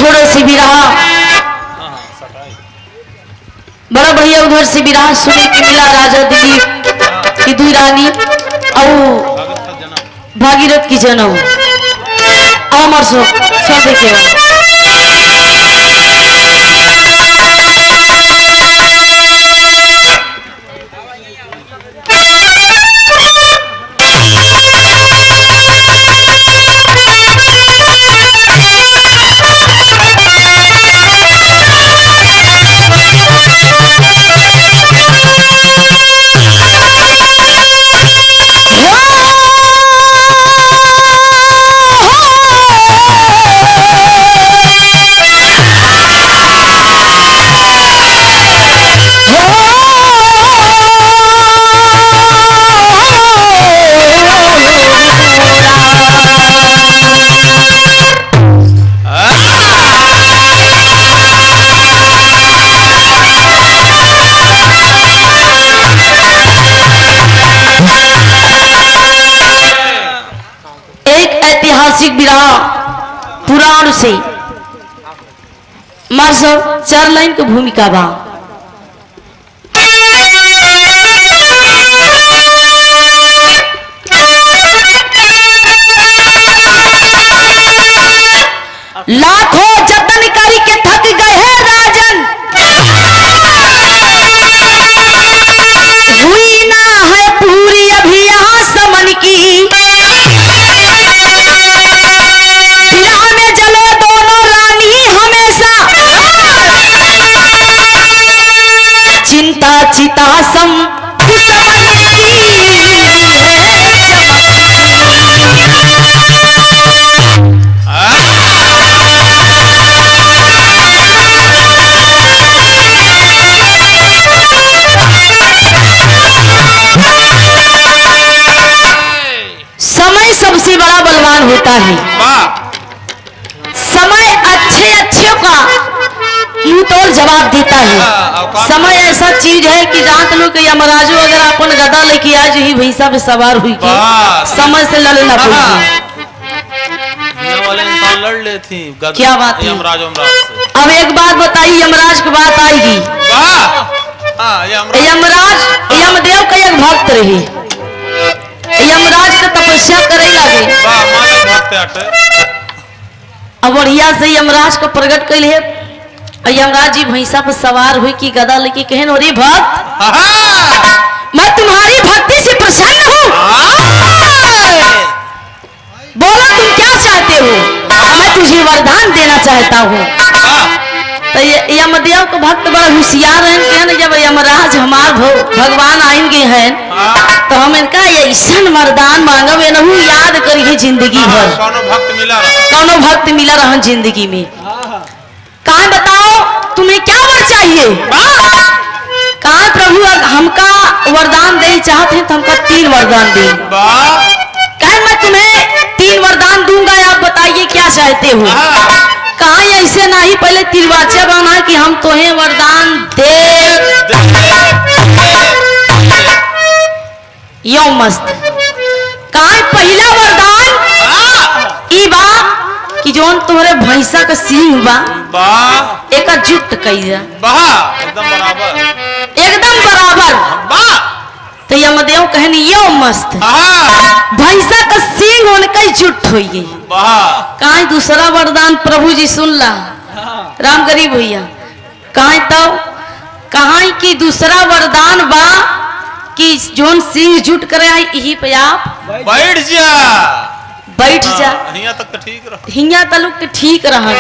छोड़ो से भी रहा, बड़ा बढ़िया उधर से भी रहा सुने की मिला राजा दिलीप की दुई रानी और भागीरथ की जन्म अमर सो सब देखे विरह पुराण से मार सब 4 लाइन की भूमिका बा। लाखों जतन करी के थक गए हैं राजन, हुई ना है पूरी अभी यहाँ समन की, चिंता चिता सम समय सबसे बड़ा बलवान होता है। समय अच्छे अच्छे का यूं तो जवाब देता है। समय ऐसा चीज है कि जानत लो कि यमराजो अगर अपन गदा लेके आज ही भैंसा पे सवार हुई के समय से लड़ना पड़ेगी। वाले इंसान लड़ ले थी क्या बात है यमराज से। अब एक बात बताइए, यमराज की बात आएगी। यमराज यमदेव का एक भक्त रहे, यमराज का तपस्या करे लगे, अब बढ़िया से यमराज का प्रकट कैल है। यमराज जी भैंसा पर सवार हुई कि गदा लेके कहन, अरे भक्त मैं तुम्हारी भक्ति से प्रसन्न हूँ, बोलो तुम क्या चाहते हो, मैं तुझे वरदान देना चाहता हूँ। तो यमदेव को भक्त बड़ा होशियार है, जब यमराज हमार भगवान आएंगे हैं तो हम इनका ऐसा वरदान मांगब नहू याद करिए जिंदगी भर। कौनो भक्त मिला रहा जिंदगी में, कहा बताओ तुम्हें क्या वर चाहिए। कहा प्रभु हमका वरदान दे चाहते हैं तो हमका 3 वरदान दे। कहा मैं तुम्हें 3 वरदान दूंगा, आप बताइए क्या चाहते हो। कहा ऐसे नहीं, पहले तिरवाचा बना कि हम तुम्हें वरदान दे यो मस्त। कहा पहला वरदान ई बा कि जोन तुम्हारे भैंसा का सींग बा एक जुट कइजा एकदम बराबर, एकदम बराबर। तो यमदेव कहनी यो मस्त, भैंसा का सींग उनका जुट हो गई। कहा दूसरा वरदान प्रभु जी सुन ला, राम गरीब भैया। कहा तब कहा कि दूसरा वरदान बा कि जोन सिंह जुट करे यही पे आप बैठ जा हिया तक तो ठीक रहा।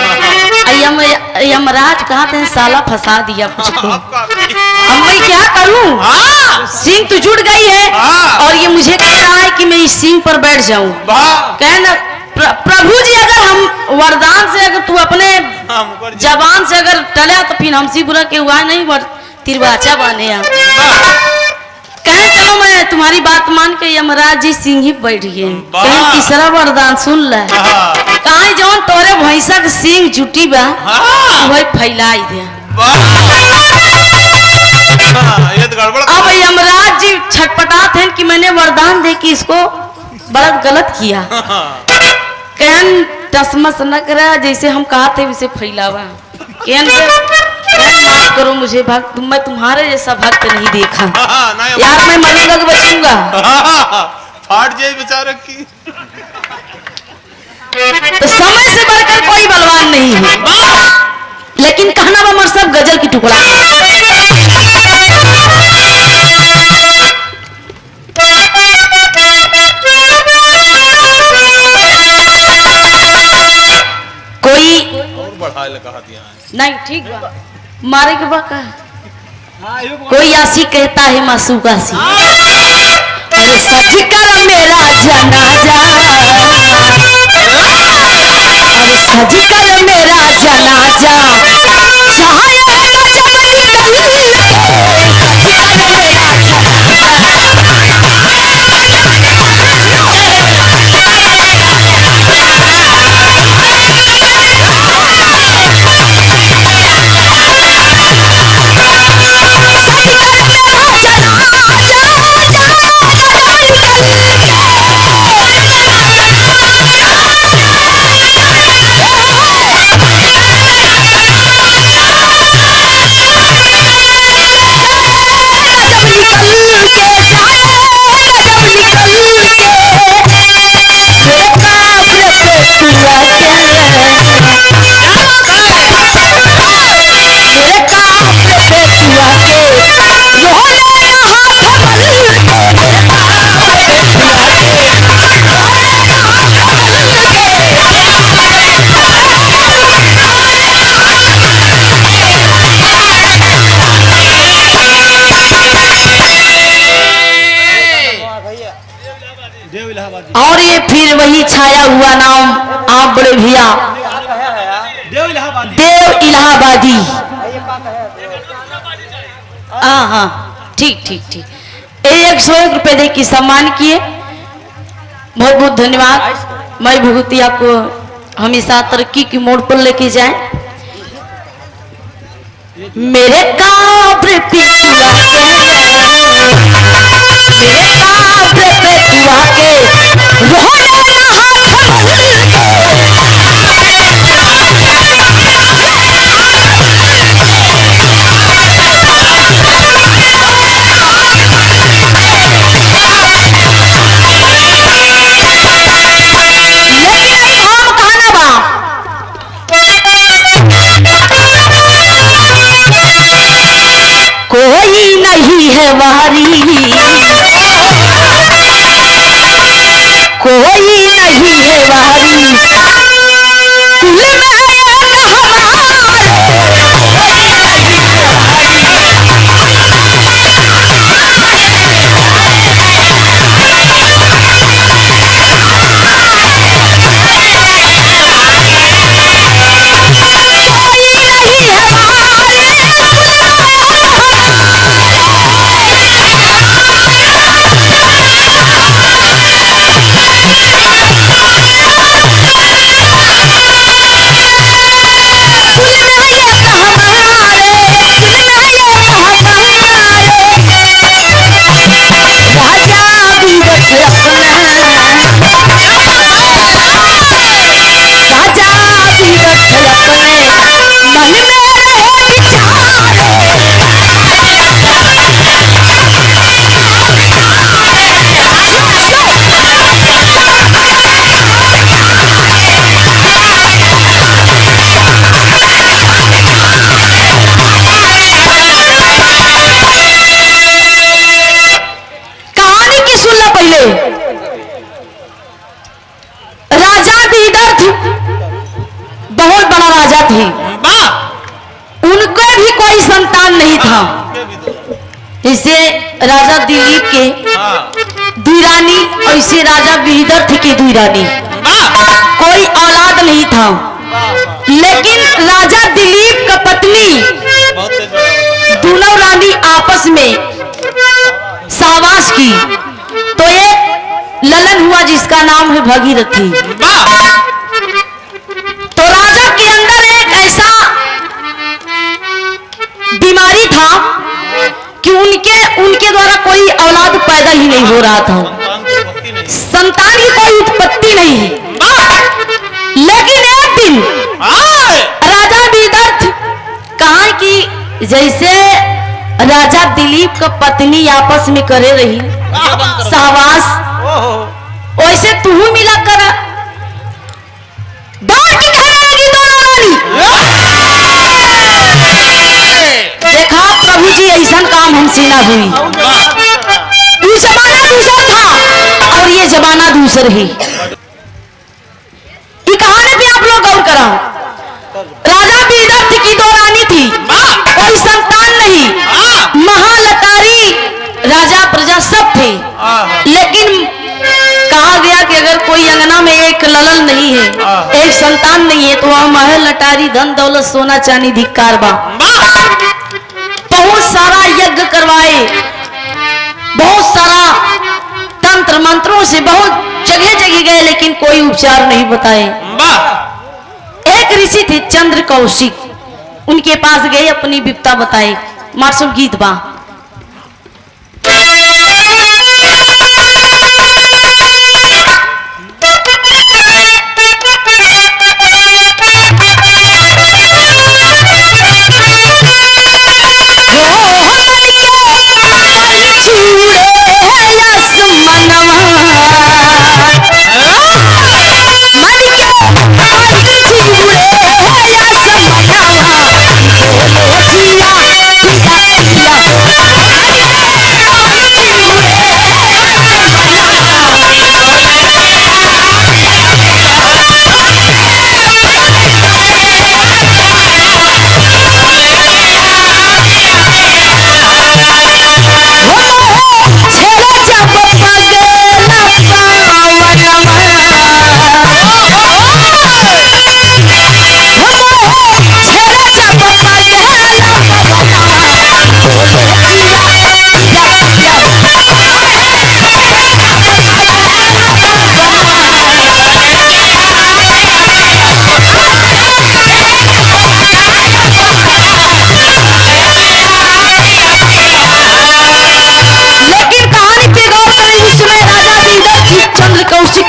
यमराज कहते हैं साला फंसा दिया मुझको, अब मैं क्या करूं, सिंह तो जुट गई है और ये मुझे कह रहा है कि मैं इस सिंह पर बैठ जाऊं। कहना प्रभु जी अगर हम वरदान से अगर तू अपने जबान से अगर टले तो फिर हमसे बुरा के हुआ नहीं तिरवाचा बने। कहे चलो मैं तुम्हारी बात मान के यमराज जी सिंह ही बैठ गए। कहे तीसरा वरदान सुन ले, कहा जौन तोरे भैंसा के सिंह जुटी बा वही फैलाई दे। अब यमराज जी छटपटाते हैं कि मैंने वरदान दे कि इसको बड़ा गलत किया। कहन टसमस न करा, जैसे हम कहा थे वैसे फैलावा। माफ करो मुझे भक्त, मैं तुम्हारे जैसा भक्त नहीं देखा यार, मैं मरूंगा कि बचूंगा? फाट जाए बेचारा की। तो समय से बढ़कर कोई बलवान नहीं है, लेकिन कहना बमर सब गजल की टुकड़ा। कोई और बढ़ाए लगा दिया नहीं, ठीक बा मारे के बा का। कोई आशी कहता है मासूका सी, अरे सज कर मेरा जनाजा, अरे सज कर मेरा जनाजा, चाहे और ये फिर वही छाया हुआ नाम, आप बड़े भैया देव इलाहाबादी। हाँ हाँ ठीक ठीक ठीक, 101 रुपए दे की सम्मान किए, बहुत बहुत धन्यवाद। मैं भगवती आपको हमेशा तरक्की की मोड़ पर लेके जाए। मेरे काब्र पिछुआ पे तू आके रोने कोई नहीं है वारी, कोई नहीं है वारी, कुल में राजा दीदर्थ बहुत बड़ा राजा थे, उनको भी कोई संतान नहीं था। इसे राजा दिलीप के दुई रानी और इसे राजा विदर्थ की दुई रानी, कोई औलाद नहीं था। लेकिन राजा दिलीप का पत्नी दोनों रानी आपस में सहवास की, तो एक ललन हुआ जिसका नाम है भगीरथी। तो राजा के अंदर एक ऐसा बीमारी था कि उनके द्वारा कोई औलाद पैदा ही नहीं हो रहा था, संतान की कोई उत्पत्ति नहीं। लेकिन एक दिन राजा विदर्थ कहा कि जैसे राजा दिलीप का पत्नी आपस में करे रही सहवास, वैसे तू मिला कर दौड़ के कहने लगी दोनों रानी, देखा प्रभु जी ऐसा काम हमसे ना हुई। उस जमाना दूसरा था और ये जमाना दूसर है। ये कहानी पे आप लोग गौर करा। राजा विदर्थ की दो रानी थी, कोई संतान नहीं, महालतारी राजा प्रजा सब थे। लेकिन कहा गया कि अगर कोई अंगना में एक ललन नहीं है, एक संतान नहीं है, तो वह महल लटारी धन दौलत सोना चांदी धिक्कार बा। बहुत सारा यज्ञ करवाए, बहुत सारा तंत्र मंत्रों से बहुत जगह जगह गए, लेकिन कोई उपचार नहीं बताए। एक ऋषि थे चंद्र कौशिक, उनके पास गए, अपनी विपता बताए। मार्शल गीत बा।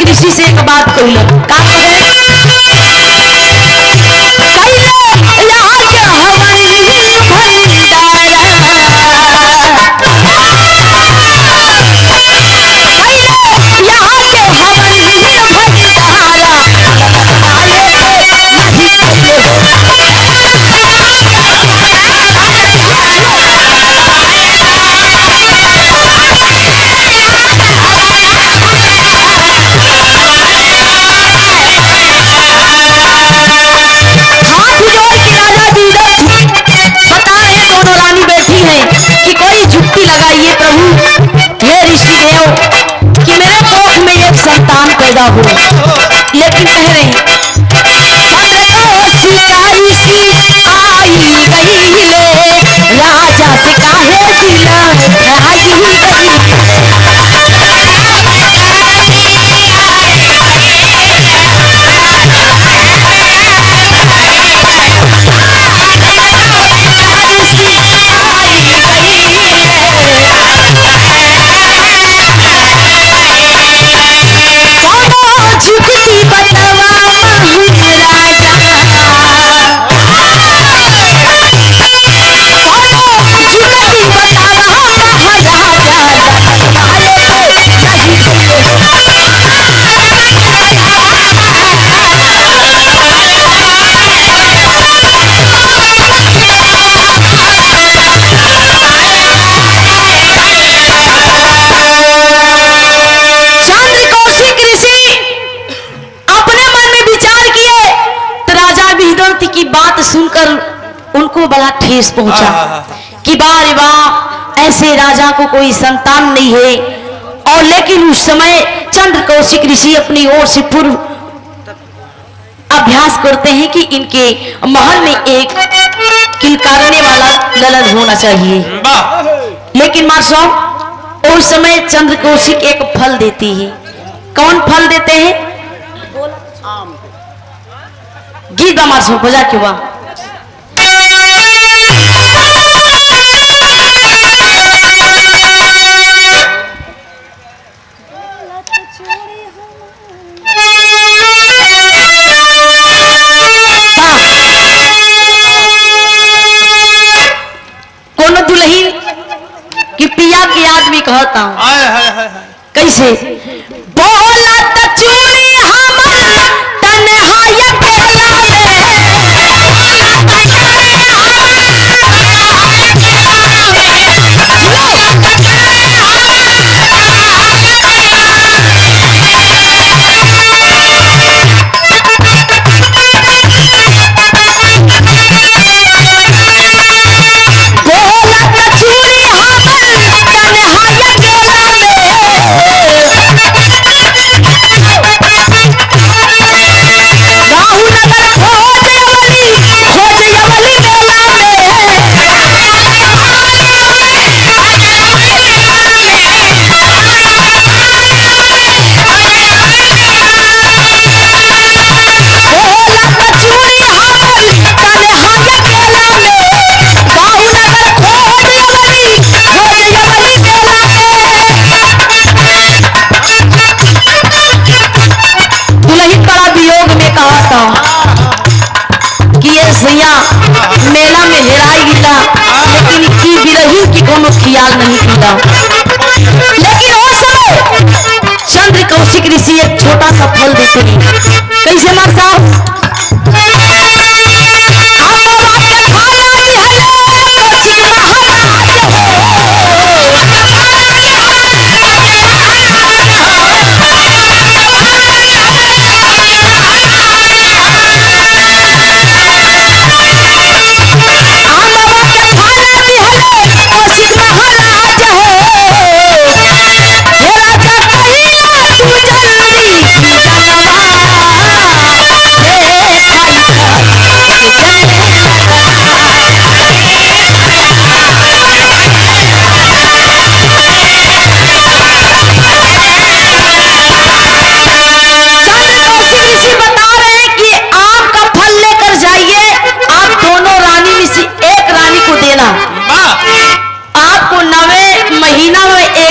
ऋषि से एक बात कही का लगाइए प्रभु, हे ऋषि देव कि मेरे कोख में एक संतान पैदा हो। लेकिन कह रहे हैं राजा से काहे सुनकर उनको बड़ा ठेस पहुंचा कि बारे वाह, ऐसे राजा को कोई संतान नहीं है। और लेकिन उस समय चंद्र कौशिक ऋषि अपनी ओर से पूर्व अभ्यास करते हैं कि इनके महल में एक किलकारने वाला ललन होना चाहिए। लेकिन मां साहब उस समय चंद्र कौशिक एक फल देती है। कौन फल देते हैं? गीत मां साहब बजा के वाह। कहता हूँ आय हाय हाय हाय। कैसे बोलत चूड़ी हमर तन्हाई अकेला कि ये सैया मेला में हेराई गिला लेकिन की बिरही की कोनो ख्याल नहीं किया। लेकिन वो समय चंद्र कौशिक ऋषि एक छोटा सा फल देते हैं। कैसे मार साहब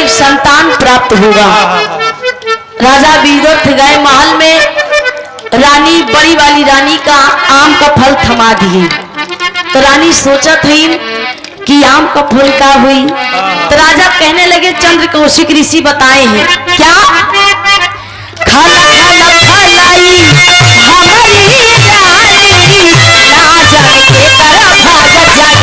संतान प्राप्त होगा। राजा विदुर गए महल में, रानी बड़ी वाली रानी का आम का फल थमा दिए। तो रानी सोचा थी कि आम का फल का हुई। तो राजा कहने लगे चंद्र कौशिक ऋषि बताए हैं क्या खाला खाला खलाई हमारी राजा के तरफ भाग जागे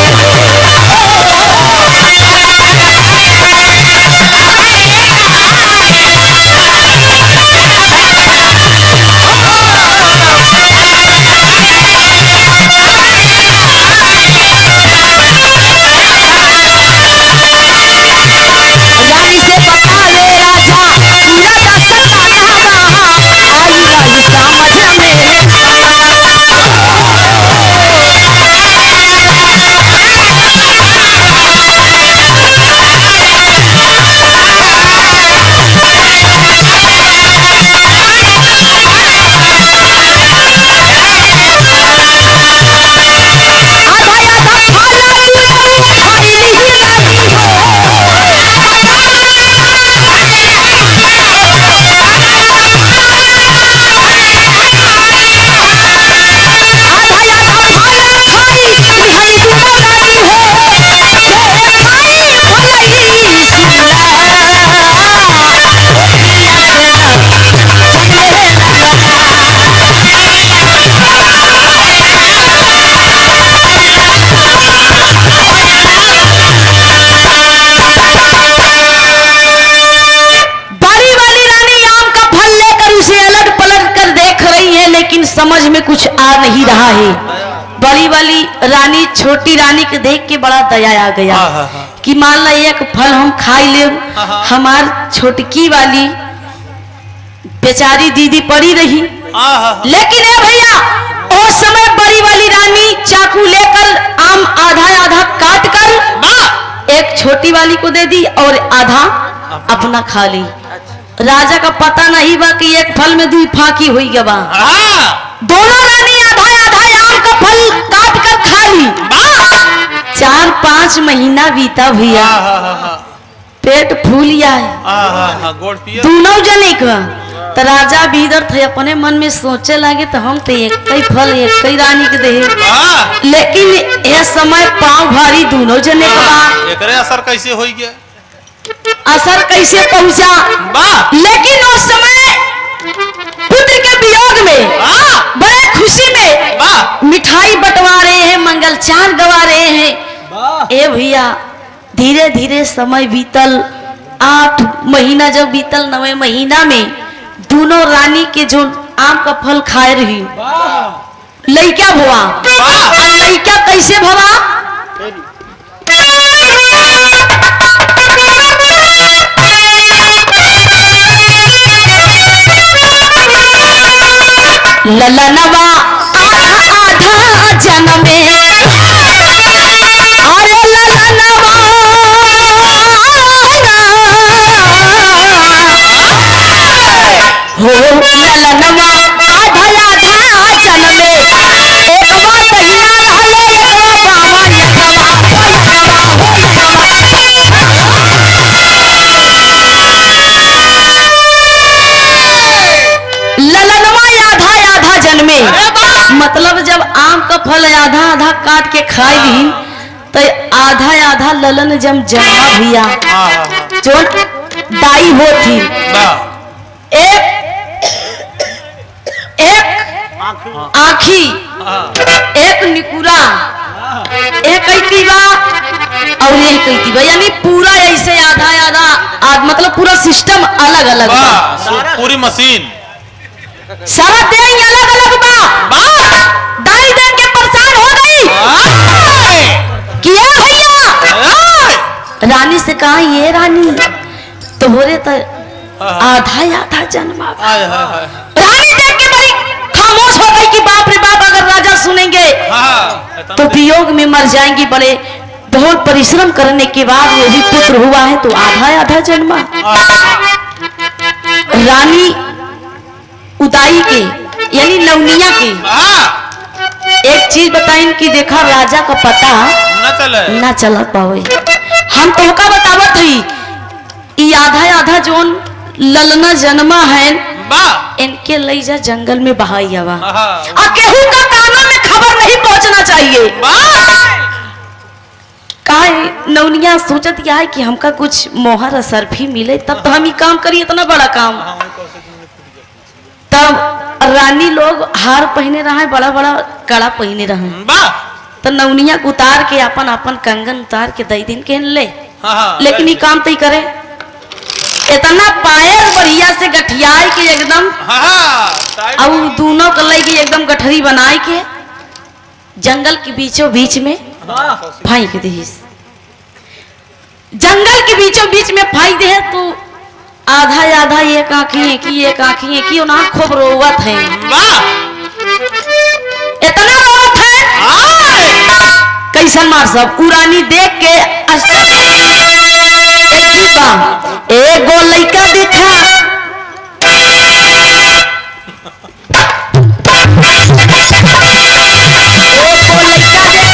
समझ में कुछ आ नहीं रहा है। बड़ी वाली रानी छोटी रानी के देख के बड़ा दया आ गया कि मान ला एक फल हम खाई ले, हमार छोटकी वाली बेचारी दीदी पड़ी रही। लेकिन ए भैया उस समय बड़ी वाली रानी चाकू लेकर आम आधा आधा काट कर एक छोटी वाली को दे दी और आधा अपना खा ली। राजा का पता नहीं बा कि एक फल में दुई फाकी हुई गवा। दोनों रानी आधा आधा आम का फल काट कर खा ली। 4-5 महीना बीता भैया, पेट फूल आए दोनों जने का। तो राजा भीतर थे अपने मन में सोचे लगे तो हम तो एक ही फल एक ही रानी के दे, लेकिन यह समय पाँव भारी दोनों जने का। एकरे असर कैसे हो गया? असर कैसे पहुंचा। वाह लेकिन उस समय पुत्र के वियोग में बड़े खुशी में वाह मिठाई बंटवा रहे हैं, मंगलचार गवा रहे हैं। ए भैया धीरे धीरे समय बीतल, 8 महीना जब बीतल, 9वें महीना में दोनों रानी के जो आम का फल खाए रही लइका भवा। लइका कैसे भवा। ललनवा आधा आधा जन्मे, अरे ललनवा हो ललनवा आधा आधा जन्मे, एक बार बहिना रहले एक बाबा यथवा ललनवा आधा आधा जन्मे। मतलब जब आम का फल आधा आधा काट के खाई ली तो आधा आधा ललन जब जमा भैया जो दाई होती एक आखी एक निकुरा एक कैतीबा और एक कैतीबा, यानी पूरा ऐसे आधा आधा मतलब पूरा सिस्टम अलग अलग पूरी मशीन सारा देंग अलग अलग बा। दाई देख के परेशान हो गई। किया भैया रानी से कहा ये रानी तुम्हारे तो आधा आधा जन्मा। रानी देख के बड़ी खामोश हो गई कि बाप रे बाप अगर राजा सुनेंगे तो वियोग में मर जाएंगी। बड़े बहुत परिश्रम करने के बाद वो भी पुत्र हुआ है तो आधा आधा जन्मा। रानी उदाई के यानी नवनिया के एक चीज बताइन कि देखा राजा का पता ना चला पावे। हम तो का बतावत ही आधा आधा जोन ललना जन्मा है इनके ले जा जंगल में बहाई हवा केहू का कानों में खबर नहीं पहुंचना चाहिए। काहे नवनिया सोचत क्या है कि हमका कुछ मोहर असर भी मिले तब तो हम ही काम करिए इतना बड़ा काम। तब रानी लोग हार पहने रहा, बड़ा बड़ा कड़ा पहने रहा, तो नवनिया को उतार के अपन अपन कंगन उतार के दई दिन के ले। लेकिन ये काम तो करे इतना पायल बढ़िया से गठियाई के एकदम और दोनों को लेके एकदम गठरी बनाए के जंगल के बीचों बीच में फेंक दे। जंगल के बीचों बीच में फेंक दे तो आधा आधा एक आँखी है कि एक आँखी है कि उन्हें खूब रोवत है। इतना रोवत है कैसन मार सब उरानी देख के एगो लइका दिखा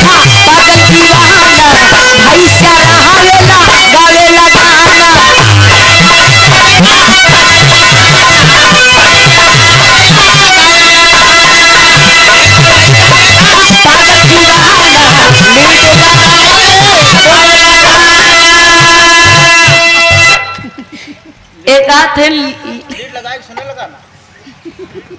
पागल दीवाना भैसा रहावेला गावेला एक आथे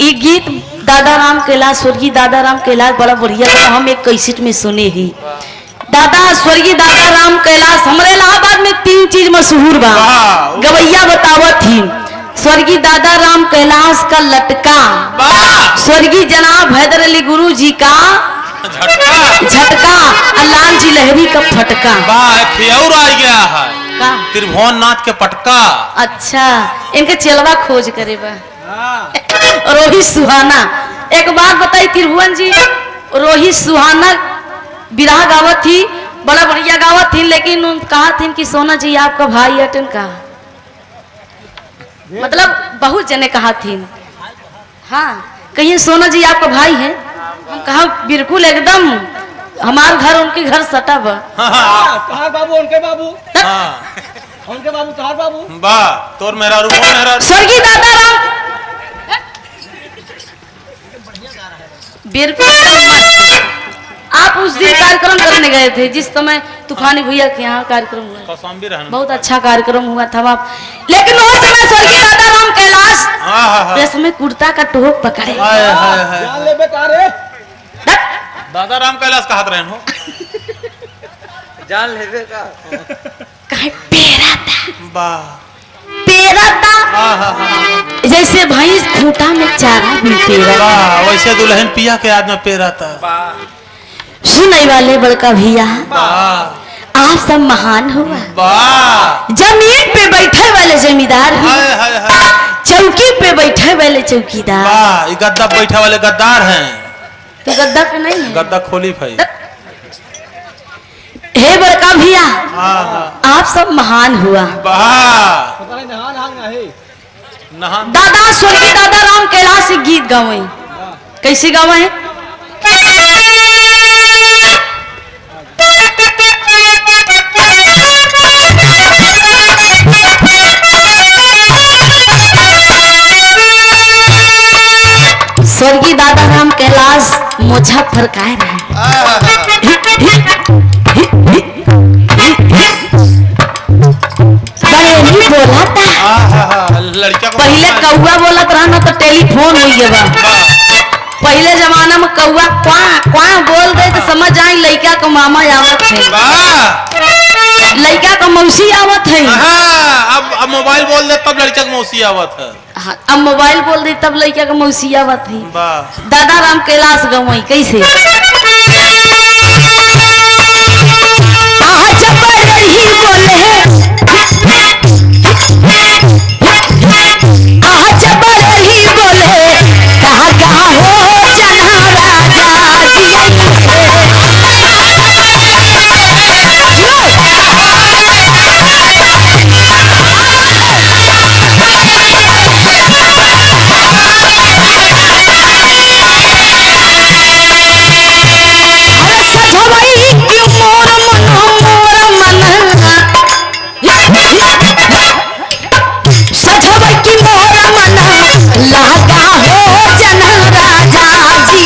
ये गीत दादा राम कैलाश स्वर्गीय दादा राम कैलाश बड़ा बढ़िया था। हम एक कैसेट में सुने ही दादा स्वर्गीय दादा राम कैलाश हमारे इलाहाबाद में 3 चीज मशहूर बा गवैया बतावत थी। स्वर्गीय दादा राम कैलाश का लटका, स्वर्गीय जनाब हैदर अली गुरु जी का झटका और लाल जी लहरी का फटका। त्रिभुवन नाथ के पटका। अच्छा इनके चलवा खोज करे बा रोहित सुहाना। एक बात बताई त्रिभुवन जी रोहित सुहाना बिरहा गावत थी, बड़ा बढ़िया गावत थी, लेकिन कहा थी कि सोना जी आपका भाई अटन का मतलब बहुत जने कहा थी। हाँ कहिए सोना जी आपका भाई है। हम कहा बिल्कुल एकदम हमार घर उनके घर सटा बा। कहा बाबू उनके बाबू उनके बाबू कहा बाबू बा तोर मेहरारू स्वर्गीय दादा राम बिल्कुल आप उस दिन कार्यक्रम करने गए गए थे जिस समय तूफानी भैया के यहाँ कार्यक्रम हुआ। कौशाम्बी रहना। बहुत अच्छा कार्यक्रम हुआ था बाप, लेकिन उस समय स्वर्गीय दादा राम कैलाश रेशमी कुर्ता का टोप पकड़े। जान ले बेकार है। दादा राम कैलाश का हाथ रहन हो। जान ले बेकार। कहे पेरा था, वाह पेरा था जैसे भैंस खूंटा में चारा भी पेरा। वाह वैसे दुल्हन पिया के आदमी पेरा था। सुनने वाले बड़का भैया वाह आप सब महान हुआ। वाह जमीन पे बैठे वाले जमींदार हुआ, हाय हाय हाय चौकी पे बैठे वाले चौकीदार। वाह ये गद्दा बैठा वाले गद्दार हैं। तो गद्दा पे नहीं है। गद्दा खोली भाई। हे बड़का भैया आप सब महान हुआ। वाह पता नहीं नहान हांग ना है। नहा दादा स्वर्गीय दादा राम कैलाश से गीत गावे। कैसे गावे? स्वर्गीय दादा राम कैलाश मोछा फरकाए रहे। बड़े बोला था लड़किया को पहले कौआ बोलत रहना तो टेलीफोन हो गया बा। पहले जमाना में कौआ क्वां क्वां बोल दे तो समझ आई लड़का का मामा आवत है, लड़का का मौसी आवत है। अब मोबाइल बोल दे तब लड़का का मौसी आवत है। हाँ, अब मोबाइल बोल दे तब लड़का का मौसी आवत है। वाह दादा राम कैलाश गवई कैसे? आज बरही बोले आज बरही बोले कहा कहा हो जना राजा जी। सजवई की मोर मन सजवई की मोर मन लागा हो जना राजा जी।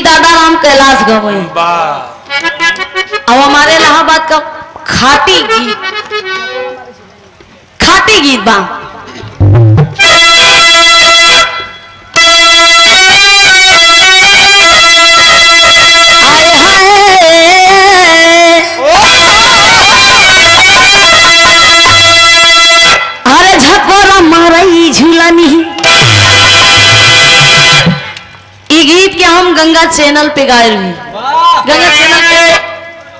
दादा राम कैलाश गवई। अब हमारे इलाहाबाद का खाटी गीत बा। आए हाय अरे झकोरा मारई झूलनी। ये गीत के हम गंगा चैनल पे गाए रहे। गंगा चैनल पे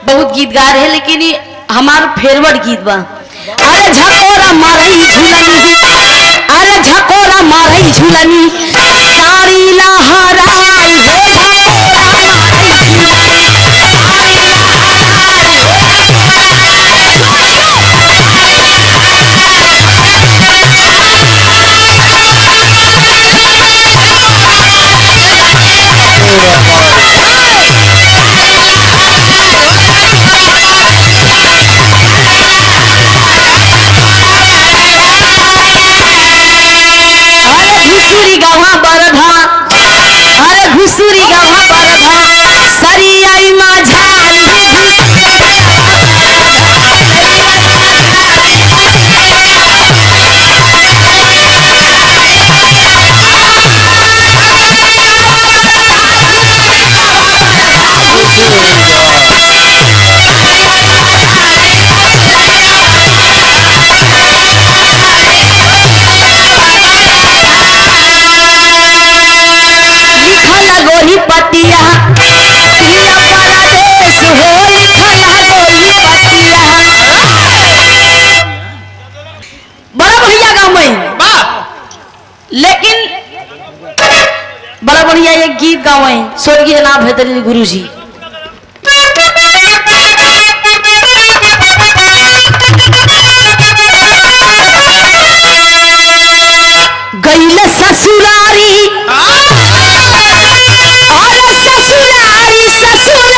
बहुत गीत गा रहे, लेकिन ये हमारा फेवरेट गीत बा। अरे झकोरा मारई झूलनी, अरे झकोरा मारई झूलनी, साड़ी लहराई हो घुसुरी गावा बरधा, अरे घुसुरी गावा बरधा, सरी आई माझारी गोली पतिया पिया परदेश हो लिखला गोली पतिया। बड़ा बढ़िया गाँव में, लेकिन बड़ा बढ़िया एक गीत गाँव है स्वर्गीय नाम है गुरु जी। गईले ससुरारी और ससुरारी ससुर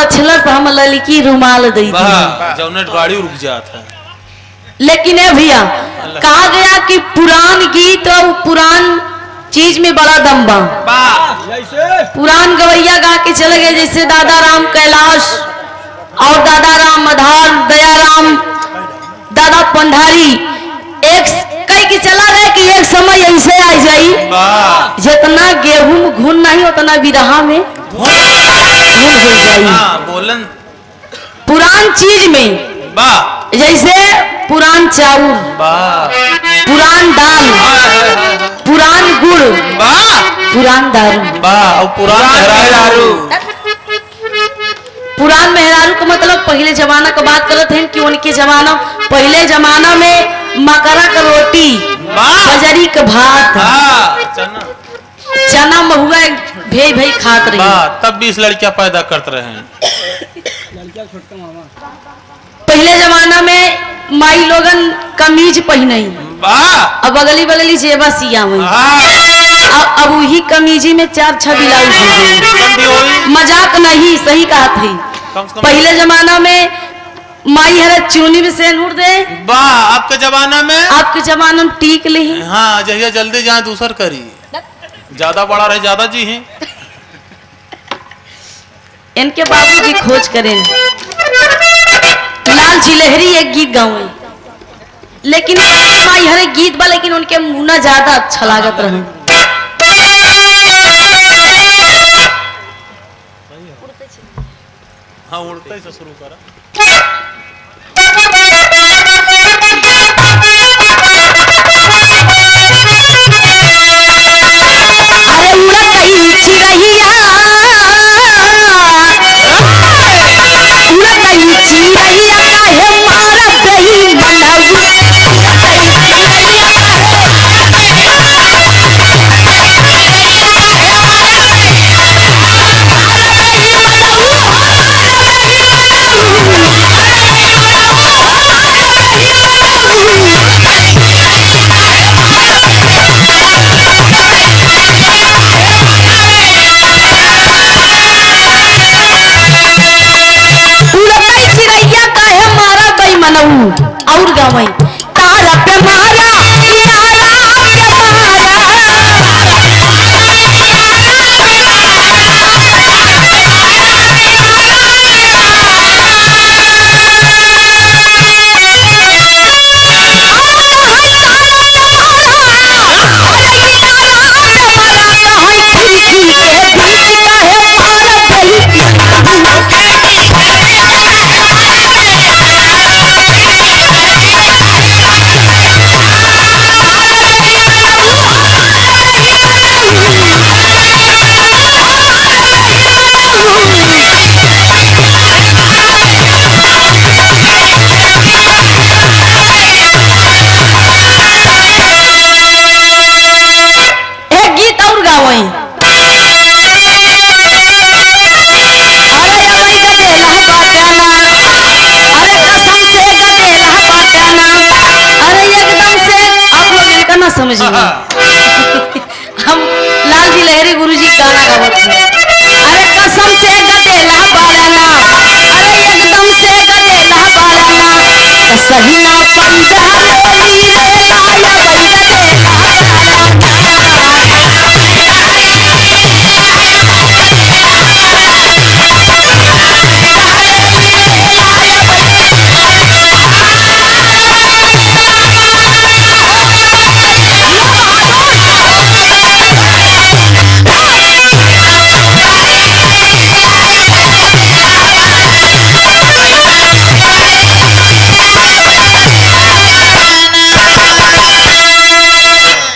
बछलस हम ललकी रुमाल दी थी। वाह जौनेट गाड़ी रुक जाता है। लेकिन ए भैया कहा गया कि पुरान गीत और पुरान चीज में बड़ा दम बा। जैसे पुरान गवैया गा के चले गए, जैसे दादा राम कैलाश और दादा राम मधार, दया राम, दादा पंडारी। एक कई की चला गए कि एक समय ऐसे आ जाई वाह जितना गेहूं में घुन नहीं उतना बिरहा में घुन हो जाई। हाँ बोलन पुरान चीज में वाह जैसे पुरान चाउर, वाह पुरान दाल, पुरान गुड़, वाह पुरान दारू। वाह और पुरान दारू। पुरान मेहरारू का मतलब पहले जमाना का बात करत हैं कि उनके जमाना पहले जमाना में मकरा का रोटी, बजरी का भात, चना चना महुआ भे भे खात रही। वाह तब 20 लड़कियां पैदा करते रहे हैं। लड़कियां छोटका मामा पहले जमाना में माई लोगन कमीज पहने, वाह अब अगली बगली जेबा सिया हुई। हाँ अब वही कमीजी में 4-6 ब्लाउज हो गई। ठंडी होई मजाक नहीं, सही कहा थी। कम से कम पहले जमाना में माई हरा चूनी में सेनूर दे, वाह आपके जमाना में आपके जमाना में टीक ली। हाँ जहिया जल्दी जाए दूसर करी, ज्यादा बड़ा रहे ज्यादा जी हैं। इनके बाबूजी खोज करें लाल चिलहरी एक गीत गावे, लेकिन माई हरे गीत बा लेकिन उनके मुन्ना ज्यादा अच्छा लागत रहे। हाँ उड़ते से शुरू करा। अरे उड़तई चिरैया, उड़तई चिरैया काहे मारत दही मनऊ, उड़तई चिरैया काहे मारत दही मनऊ। और गावई तारा पे मारा, तारा पे एक गीत और गावई। अरे अवई गदेला बाटाना, अरे कसम से गदेला बाटाना, अरे एकदम से आप लोग इनका ना समझिए। हम लाल जी लहरी गुरुजी गाना गावत हैं। अरे कसम से गदेला बाड़ाना, अरे एकदम से गदेला बाड़ाना, तो सही ना पैदा होली रे लाया वही गदेला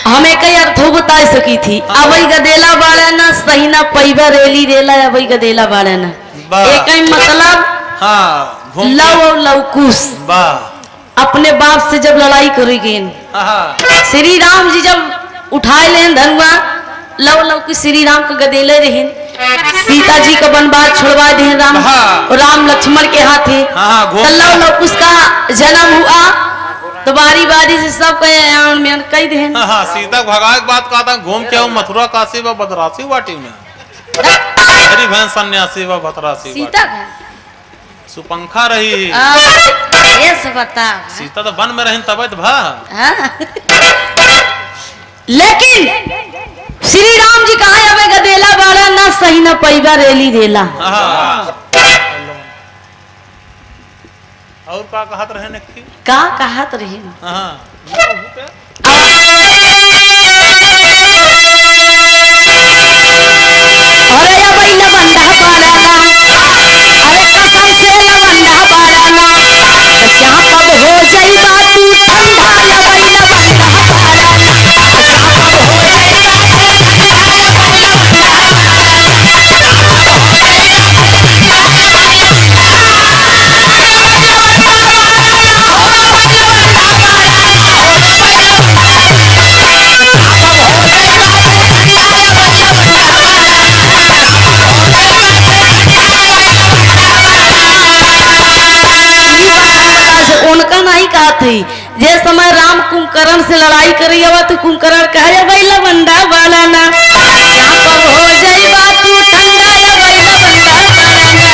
हमें कई अर्थों बता सकी थी। अबई गदेला बाड़ा ना सही ना पैबा रेली रेला, अबई गदेला बाड़ा ना एक ही मतलब। हाँ घूम लव और लवकुश वाह अपने बाप से जब लड़ाई करेंगे, हाँ श्री राम जी जब उठाए लेन धनुआ, लव लवकुश श्री राम को गदेले रहे, सीता जी का वनवास छोड़वा दे राम, राम लक्ष्मण के हाथ है। तो लव लवकुश का जन्म हुआ तो बारी बारी से सब कह दे। हाँ सीता भगा के बात कहता घूम के मथुरा काशी व बदरासी वाटी में मेरी बहन सन्यासी व भतरासी सीता का सुपंखा रही। ये सब बता। सीता तो वन में रही तब भा। लेकिन श्री राम जी कहा अबे गदेला बाड़ा ना सही ना पैबा रेली रेला। और का कहत रहे नखी? का कहत रहे? अरे या बैला बंदा बाड़ाना, अरे कसम से लवंडा बाड़ाना, जा कब हो जाई बातू ठंडा या बैला बंदा बाड़ाना, जा कब हो उनका नहीं कहा थी जे समय राम कुंभकर्ण से लड़ाई करी हुआ तो कुंभकर्ण कहे बैला बंदा बाड़ाना, जा कब हो जाई बातू ठंडा या बैला बंदा बाड़ाना।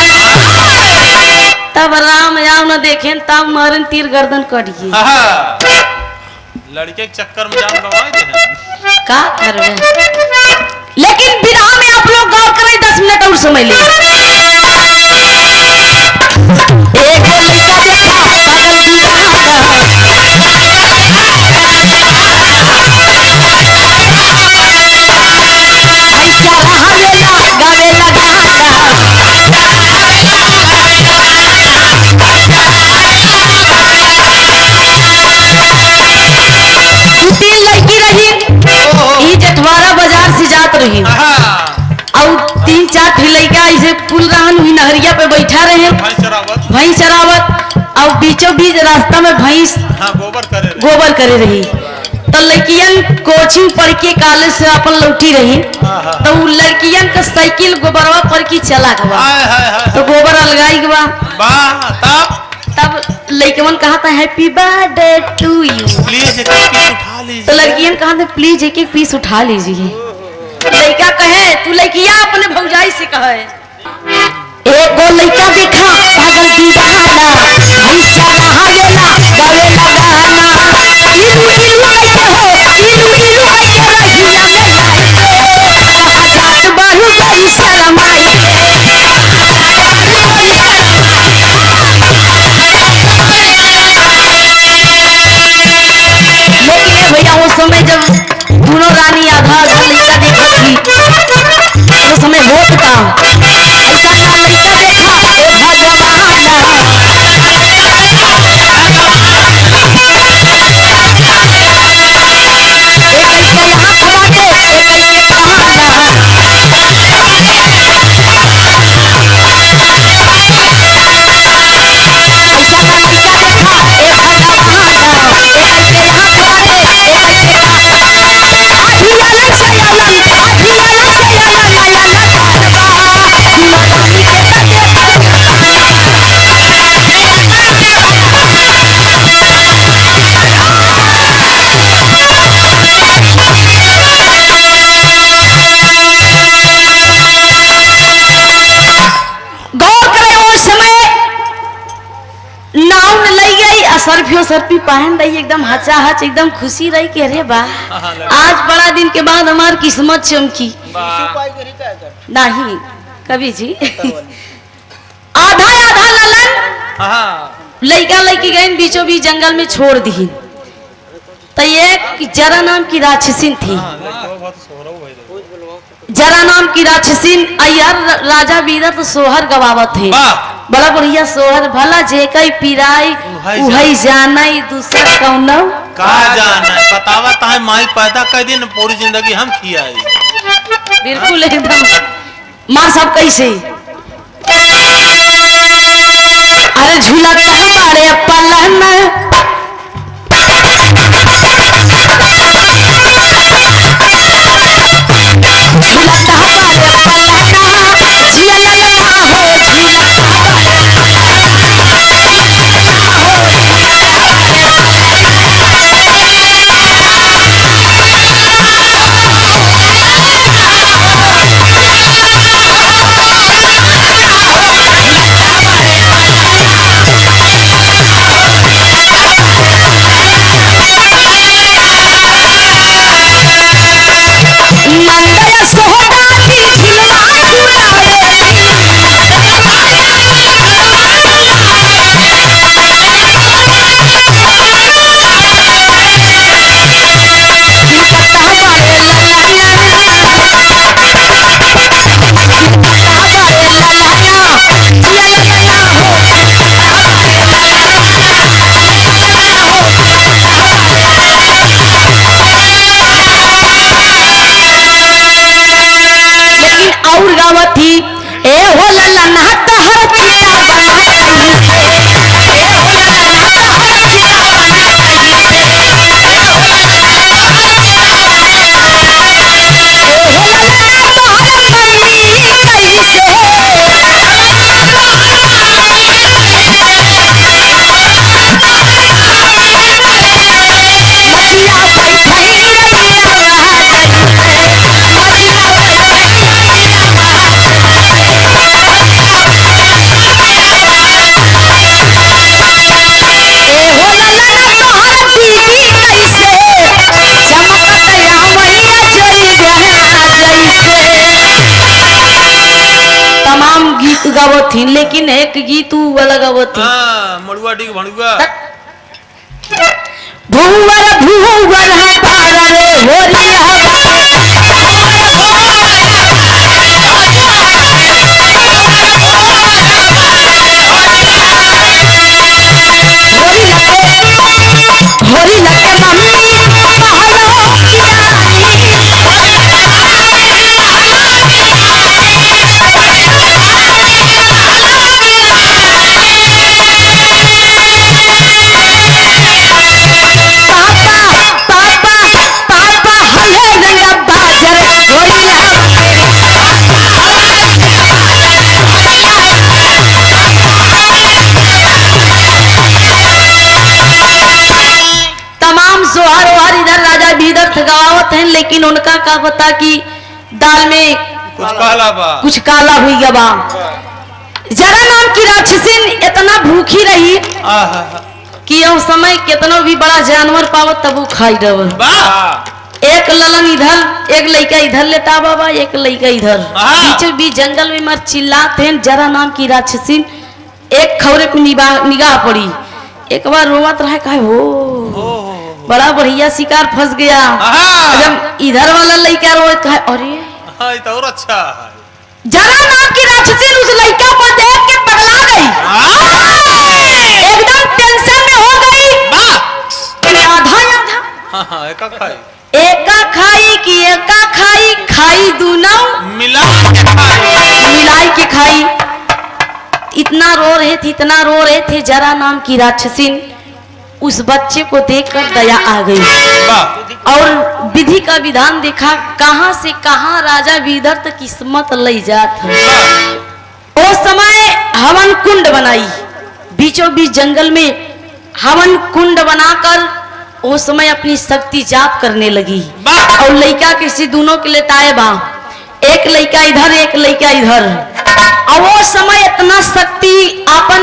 तब राम याव न देखे तब मरन तीर गर्दन कटिए। लड़के के चक्कर में जान गवाए थे। का करबे? लेकिन विराह में आप लोग गौर करें 10 मिनट और समय ले। एक लड़का देखा पागल दीवाना, ऐसा हवेला गावेला गाना लड़की रही ई जेठवारा बाजार से जात रही और 3-4 लड़का ऐसे पुल रहन हुई नहरिया पे बैठा रहे भैंस चरावत और बीचों बीच रास्ता में भैंस गोबर करे रही। तो लड़कियन कोचिंग पढ़ के कॉलेज से अपन लौटी रही तो लड़कियन का साइकिल गोबरवा पर की चला गवा तो गोबर अलगाई गवा। तब लड़कवन कहा था happy birthday to you, please एक पीस उठा लीजिए। तो लड़कियन कहा था प्लीज एक पीस उठा लीजिए। लड़का कहे तू लड़किया अपने भौजाई से कहे। एक गो लड़का देखा पागल दीवाना, भैंसा नहावेला गावेला गाना, इलू इलू कैसे हो इलू इलू कैसे रहिया में लाई के, कहा जात बारू गई शरमाई के, लेकिन भैया वो समय जब दोनों रानी आधा लड़का देखा थी उस समय होत का ऐसा ना लड़का देखा ए भगवाना, एक लड़का यहाँ खवाते एक लड़के कहाना, ऐसा ना लड़का देखा ए भगवाना, एक लड़के यहाँ खवाते एक लड़के कहाना, आधी अलग से अलग नया नकारवा, दुला रानी के कटे गौर करे उस समय नाव न लई गई असरफियो सरपी पहन रही एकदम हचाहच एकदम खुशी रही कि अरे वाह आज बड़ा दिन के बाद हमार किस्मत चमकी। नहीं कभी जी आधा आधा ललन लड़का लड़की गए बीचों बीच जंगल में छोड़ दी। तो एक जरा नाम की राक्षसीन थी, जरा नाम की राक्षसीन अयर राजा बीरा तो सोहर गवावत थे, बड़ा बढ़िया सोहर भला जे कई पिराई उहई जानई दूसरा कौनो का जाना है बतावा ताहे माई पैदा कर दिन पूरी जिंदगी हम खियाई। बिल्कुल एकदम मां सब कैसे अरे झूलता बाड़े पलन झूलता बाड़े पलन जियलना हो झूलता बाड़े गावत थी, लेकिन एक गीत ऊ वाला गावत थी। हाँ मड़ुआ डिग भड़ुआ भूवर भूवर हमारा रे होरिया होरी लगे मम्मी पहलो गवावत हैं, लेकिन उनका का पता कि दाल में कुछ काला हुई गवा। जरा नाम की राक्षसीन इतना भूखी रही कि उस समय कितना भी बड़ा जानवर पावत तब वो खाई डबल। एक ललन इधर, एक लड़का इधर लेता बाबा, एक लड़का इधर, बीचों बीच जंगल में मर चिल्लाते हैं। जरा नाम की राक्षसीन एक खौरे पे निगाह पड़ी, एक बार रोवत रहा, कहे हो बड़ा बढ़िया शिकार फंस गया। जब इधर वाला लड़का रोए, कहे अरे तो और अच्छा। जरा नाम की राक्षसीन उस लड़का को देख के पगला गई, एकदम टेंशन में हो गई। आधा एका खाई, एका खाई कि एका खाई, खाई दूना मिलाई के खाई। इतना रो रहे थे, इतना रो रहे थे। जरा नाम की राक्षसीन उस बच्चे को देखकर दया आ गई और विधि का विधान देखा। कहां से कहां राजा विदर तक किस्मत ले जात है। उस समय हवन कुंड बनाई, बीचों बीच जंगल में हवन कुंड बनाकर उस समय अपनी शक्ति जाप करने लगी। और लड़का किसी दोनों के लिए ताए बा, एक लड़का इधर एक लड़का इधर। और वो समय इतना शक्ति अपन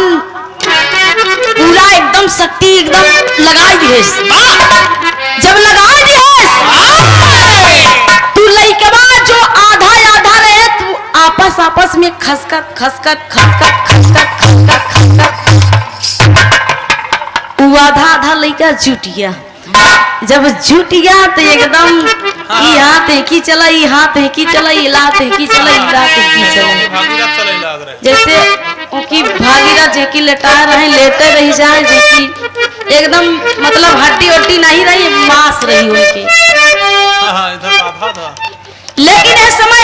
पूरा एकदम शक्ति एकदम लगाई दिए। जब लगाई दिए तू लइकवा जो आधा आधा रहे, तू आपस आपस में खसकत खसकत खसकत खसकत खसकत खसकत वो आधा आधा लइका जुट गया। जब जुट गया तो एकदम ई हाथ की चला, ई हाथ की चला, ई लात की चला, ई लात की चला। जैसे उनकी भागीरथ जेकी लेटा रहे, लेटे रही जाए, जेकी एकदम मतलब हड्डी वड्डी नहीं रही, मांस रही उनकी। लेकिन इस समय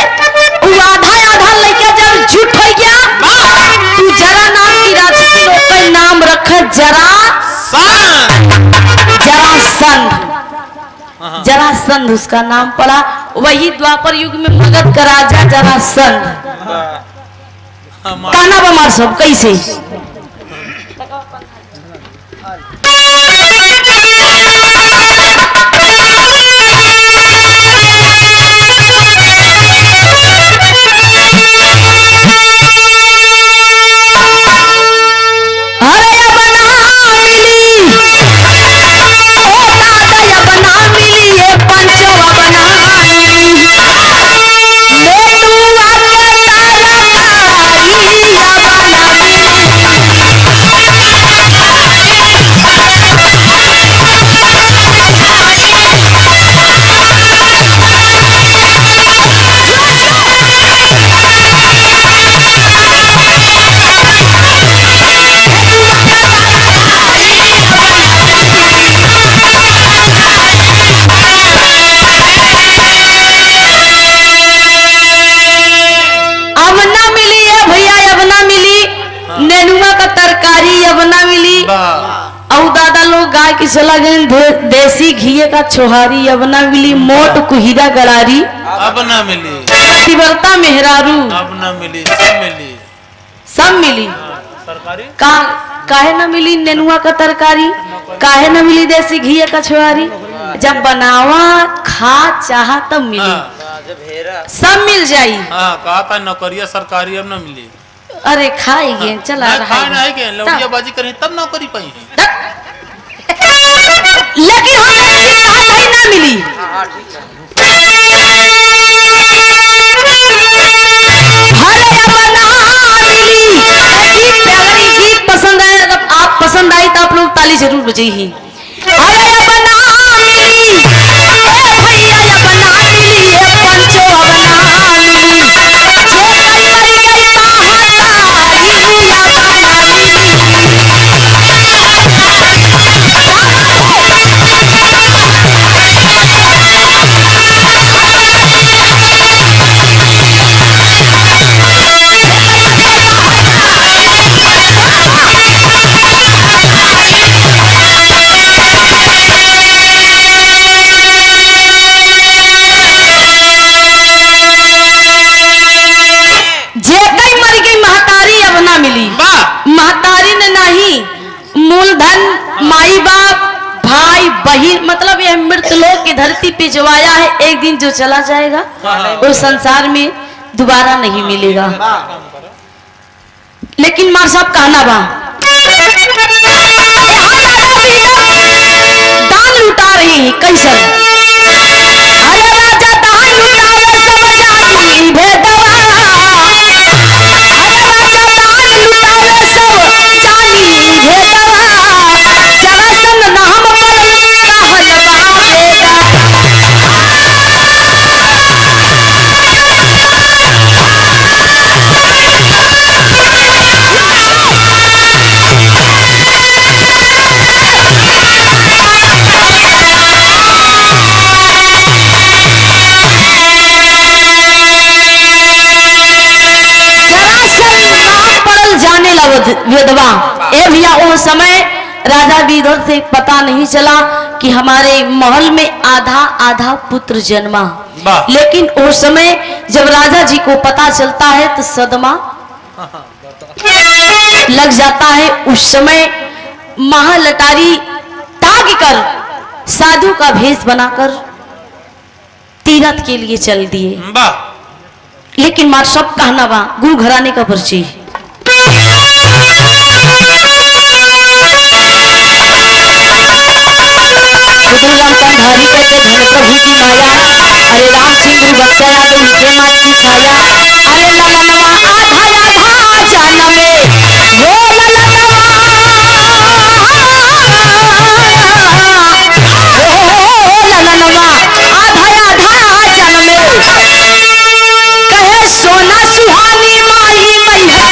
वो आधा आधा लेके जब झूठ हो गया, तू जरा नाम की राक्षसी का नाम रखा जरासंध। जरासंध उसका नाम पड़ा। वही द्वापर युग में मगध का राजा जरासंध। काना बमार सब कैसे की सलाह देसी घी का छोहारी अब ना मिली, मोट कुहीरा गरारी अब ना मिली, तिवरता मेहरारू अब ना मिली, सब मिली, सब मिली। सरकारी काहे ना मिली नेनुआ का तरकारी, काहे ना मिली देसी घी का छोहारी। जब बनावा खा चाहा तब मिली, सब मिल जाई। हाँ कहा था नौकरिया सरकारी अब ना मिली। अरे खाएंगे चला रहा है, लौटिया बाजी करें तब नौकरी पाई है। लेकिन कहीं ना मिली। हरे बना मिली जरूर बजई ही। अरे अपना मिली ए भैया अपना मिली ए पंचो अपना मिली जे कई मर गई महातारी अपना महतारी ने नहीं मूलधन माई बाप भाई बहिन मतलब यह मृत लोक की धरती पे जवाया है। एक दिन जो चला जाएगा वो संसार में दोबारा नहीं मिलेगा। लेकिन मार साहब कहना बा दान लुटा रही है कैसे। अरे राजा दान लुटावे सब जानी भेदवा नाम जाने लगा विधवा। ए भैया वो समय राजा विदुर से पता नहीं चला कि हमारे महल में आधा आधा पुत्र जन्मा। लेकिन उस समय जब राजा जी को पता चलता है तो सदमा लग जाता है। उस समय महालटारी ताक कर साधु का भेष बनाकर तीरथ के लिए चल दिए। लेकिन मार सब कहना बा गुरु घराने का परिचय धारी करके धन प्रभु की माया। अरे रामचंद्र बच्चा याद उनके मात की छाया। अरे ललनवा आधा आधा जाना में वो ललनवा आधा आधा जान में कहे सोना सुहानी माही मैया